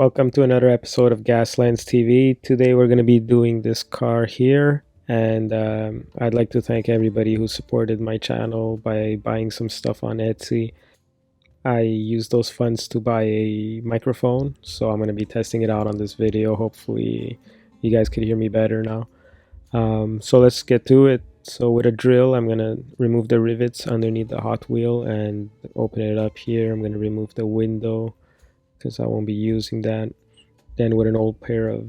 Welcome to another episode of Gaslands TV. Today we're going to be doing this car here, and I'd like to thank everybody who supported my channel by buying some stuff on Etsy. I used those funds to buy a microphone, so I'm going to be testing it out on this video. Hopefully you guys can hear me better now. So let's get to it. So with a drill, I'm going to remove the rivets underneath the hot wheel and open it up here. I'm going to remove the window because I won't be using that. Then with an old pair of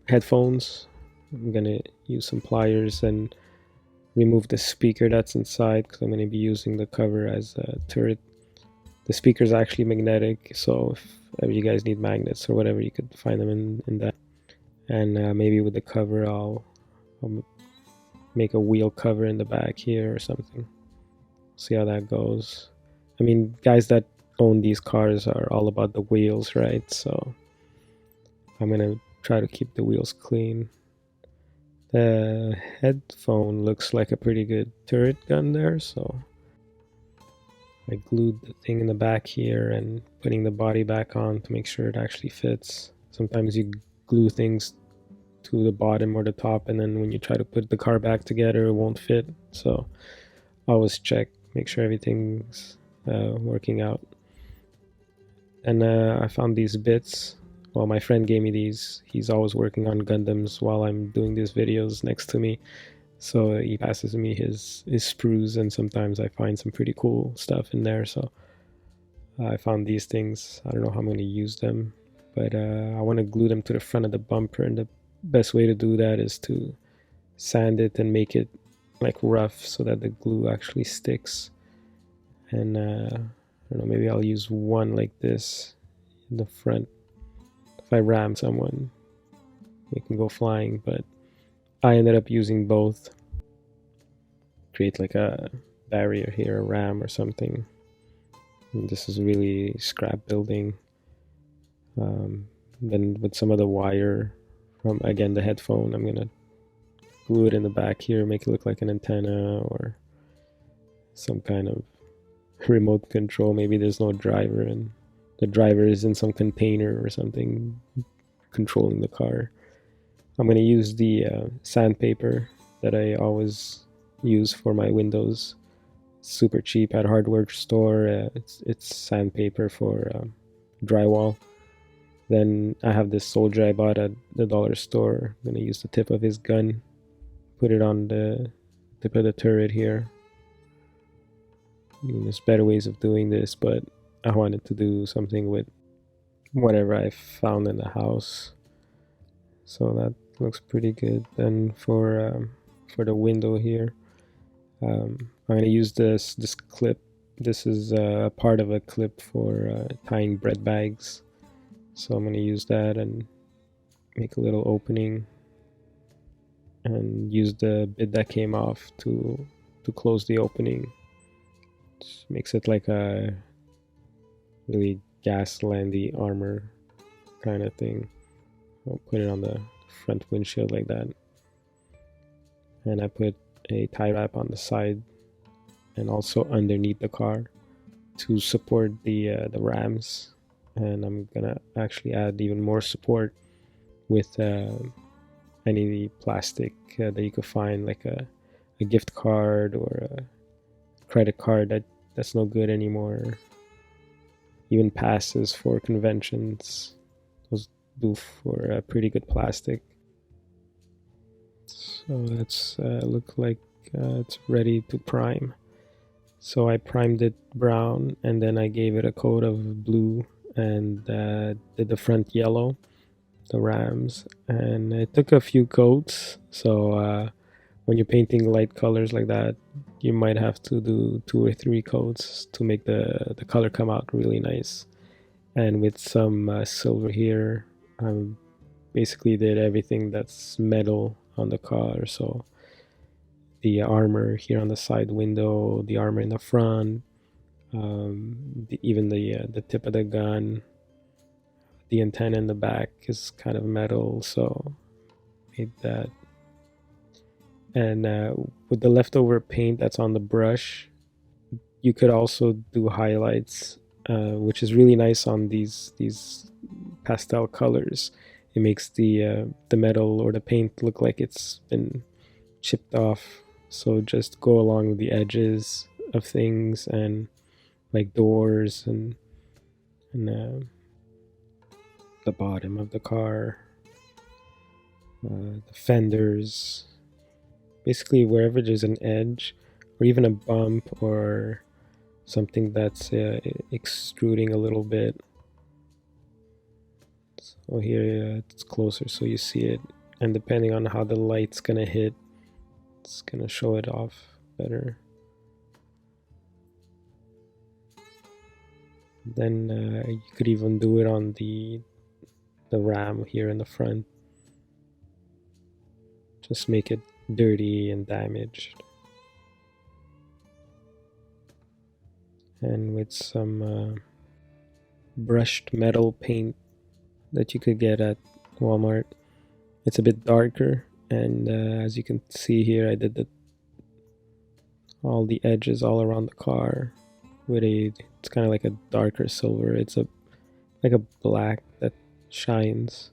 headphones, I'm gonna use some pliers and remove the speaker that's inside because I'm gonna be using the cover as a turret. The speaker is actually magnetic, so if ever you guys need magnets or whatever, you could find them in that. And maybe with the cover, I'll make a wheel cover in the back here or something. See how that goes. I mean, guys that own these cars are all about the wheels, right? So I'm gonna try to keep the wheels clean. The headphone looks like a pretty good turret gun there, so I glued the thing in the back here and putting the body back on to make sure it actually fits. Sometimes you glue things to the bottom or the top, and then when you try to put the car back together, it won't fit. So always check, make sure everything's working out. And I found these bits. Well, my friend gave me these. He's always working on Gundams while I'm doing these videos next to me. So he passes me his sprues, and sometimes I find some pretty cool stuff in there. So I found these things. I don't know how I'm going to use them, but I want to glue them to the front of the bumper. And the best way to do that is to sand it and make it like rough so that the glue actually sticks. And I don't know, maybe I'll use one like this in the front. If I ram someone, we can go flying, but I ended up using both. Create like a barrier here, a ram or something. And this is really scrap building. Then with some of the wire from, again, the headphone, I'm gonna glue it in the back here, make it look like an antenna or some kind of remote control. Maybe there's no driver and the driver is in some container or something controlling the car. I'm going to use the sandpaper that I always use for my windows. It's super cheap at a hardware store. It's sandpaper for drywall. Then I have this soldier I bought at the dollar store. I'm going to use the tip of his gun, put it on the tip of the turret here. I mean, there's better ways of doing this, but I wanted to do something with whatever I found in the house. So that looks pretty good. Then for the window here, I'm going to use this clip. This is part of a clip for tying bread bags. So I'm going to use that and make a little opening and use the bit that came off to close the opening. Just makes it like a really Gaslandy armor kind of thing. I'll put it on the front windshield like that. And I put a tie wrap on the side and also underneath the car to support the rams. And I'm gonna actually add even more support with any plastic that you could find, like a gift card or a credit card that's no good anymore. Even passes for conventions, those do for a pretty good plastic. So that's look like it's ready to prime. So I primed it brown and then I gave it a coat of blue and did the front yellow, the rams, and it took a few coats. So when you're painting light colors like that, you might have to do 2 or 3 coats to make the color come out really nice. And with some silver here, I basically did everything that's metal on the car. So the armor here on the side window, the armor in the front, even the tip of the gun, the antenna in the back is kind of metal, so made that. And with the leftover paint that's on the brush, you could also do highlights, which is really nice on these pastel colors, it makes the metal or the paint look like it's been chipped off. So just go along the edges of things, and like doors and the bottom of the car, the fenders, basically wherever there's an edge or even a bump or something that's extruding a little bit. So here it's closer so you see it, and depending on how the light's gonna hit, it's gonna show it off better. Then you could even do it on the ram here in the front. Just make it dirty and damaged. And with some brushed metal paint that you could get at Walmart, it's a bit darker. And as you can see here, I did all the edges all around the car with it's kind of like a darker silver. It's like a black that shines,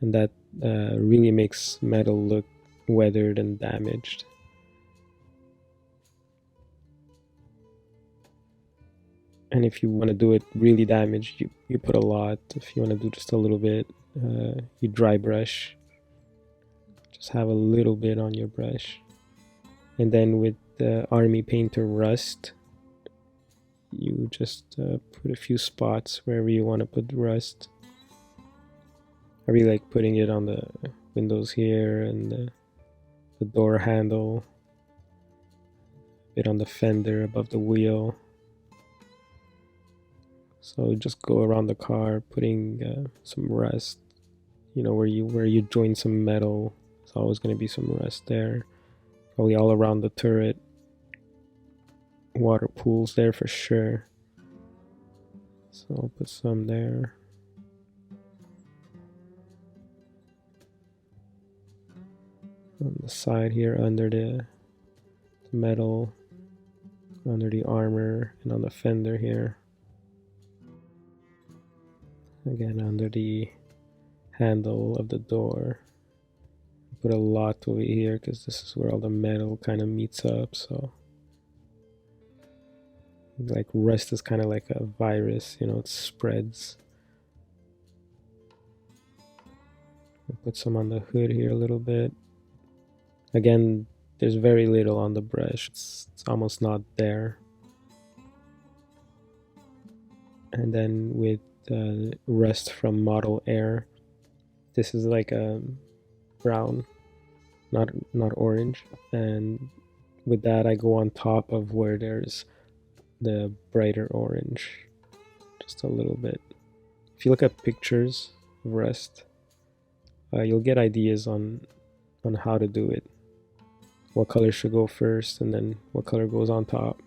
and that really makes metal look weathered and damaged. And if you want to do it really damaged, you put a lot. If you want to do just a little bit, you dry brush. Just have a little bit on your brush. And then with the Army Painter Rust, you just put a few spots wherever you want to put rust. I really like putting it on the windows here and the door handle, a bit on the fender above the wheel. So just go around the car putting some rust. You know, where you join some metal, there's always going to be some rust there. Probably all around the turret. Water pools there for sure. So I'll put some there. On the side here under the metal, under the armor, and on the fender here. Again, under the handle of the door. Put a lot over here because this is where all the metal kind of meets up. So like rust is kind of like a virus, you know, it spreads. I'll put some on the hood here a little bit. Again, there's very little on the brush. It's almost not there. And then with rust from Model Air, this is like a brown, not orange. And with that, I go on top of where there's the brighter orange, just a little bit. If you look at pictures of rust, you'll get ideas on how to do it. What color should go first, and then what color goes on top.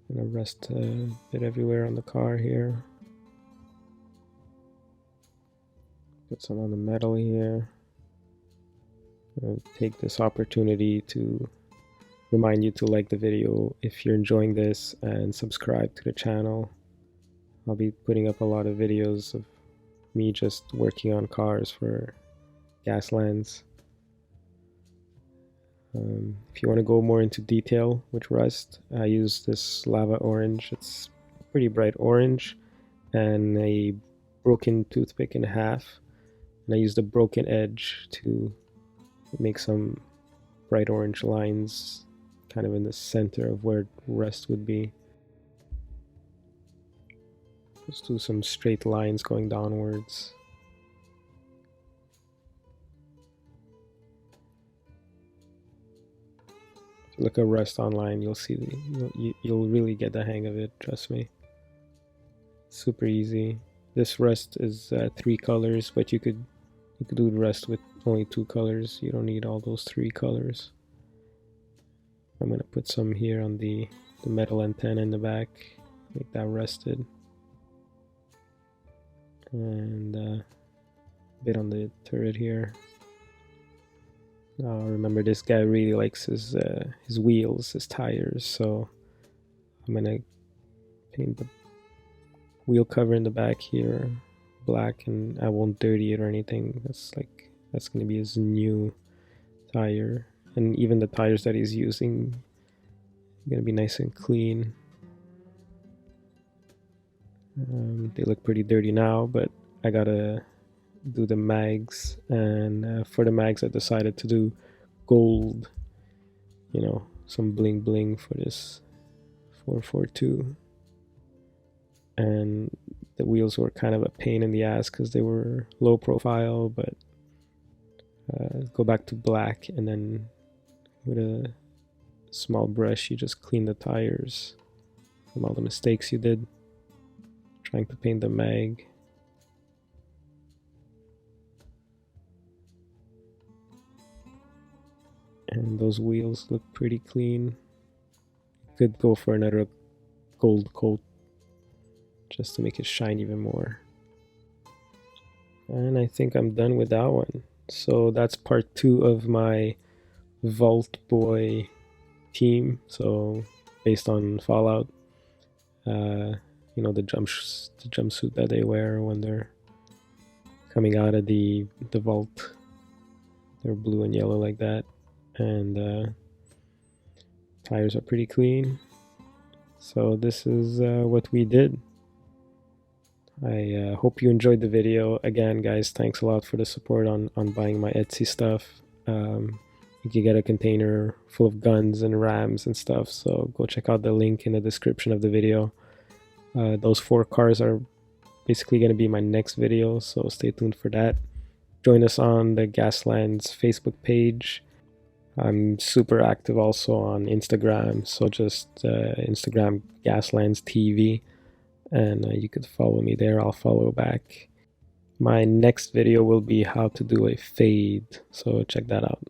I'm gonna rust a bit everywhere on the car here. Put some on the metal here. I'll take this opportunity to remind you to like the video if you're enjoying this, and subscribe to the channel. I'll be putting up a lot of videos of me just working on cars for Gaslands. If you want to go more into detail with rust, I use this lava orange. It's pretty bright orange, and a broken toothpick in half, and I use the broken edge to make some bright orange lines kind of in the center of where rust would be. Just do some straight lines going downwards. If you look at rust online, you'll see you'll really get the hang of it, trust me. Super easy. This rust is 3 colors, but you could do rust with only 2 colors. You don't need all those 3 colors. I'm gonna put some here on the metal antenna in the back, make that rusted, and a bit on the turret here. Remember, this guy really likes his wheels, his tires, so I'm gonna Paint the wheel cover in the back here black, and I won't dirty it or anything. That's gonna be his new tire, and even the tires that he's using are gonna be nice and clean. They look pretty dirty now, but I gotta do the mags, and for the mags I decided to do gold, some bling bling for this 442. And the wheels were kind of a pain in the ass because they were low profile, but go back to black, and then with a small brush you just clean the tires from all the mistakes you did trying to paint the mag. And those wheels look pretty clean. Could go for another gold coat just to make it shine even more. And I think I'm done with that one. So that's part 2 of my Vault Boy team. So based on Fallout, the jumpsuit that they wear when they're coming out of the vault. They're blue and yellow like that, and tires are pretty clean. So this is what we did. I hope you enjoyed the video. Again, guys, thanks a lot for the support on buying my Etsy stuff. You can get a container full of guns and rams and stuff, so go check out the link in the description of the video. Those 4 cars are basically going to be my next video, so stay tuned for that. Join us on the Gaslands Facebook page. I'm super active also on Instagram, so just Instagram Gaslands TV, and you could follow me there. I'll follow back. My next video will be how to do a fade, so check that out.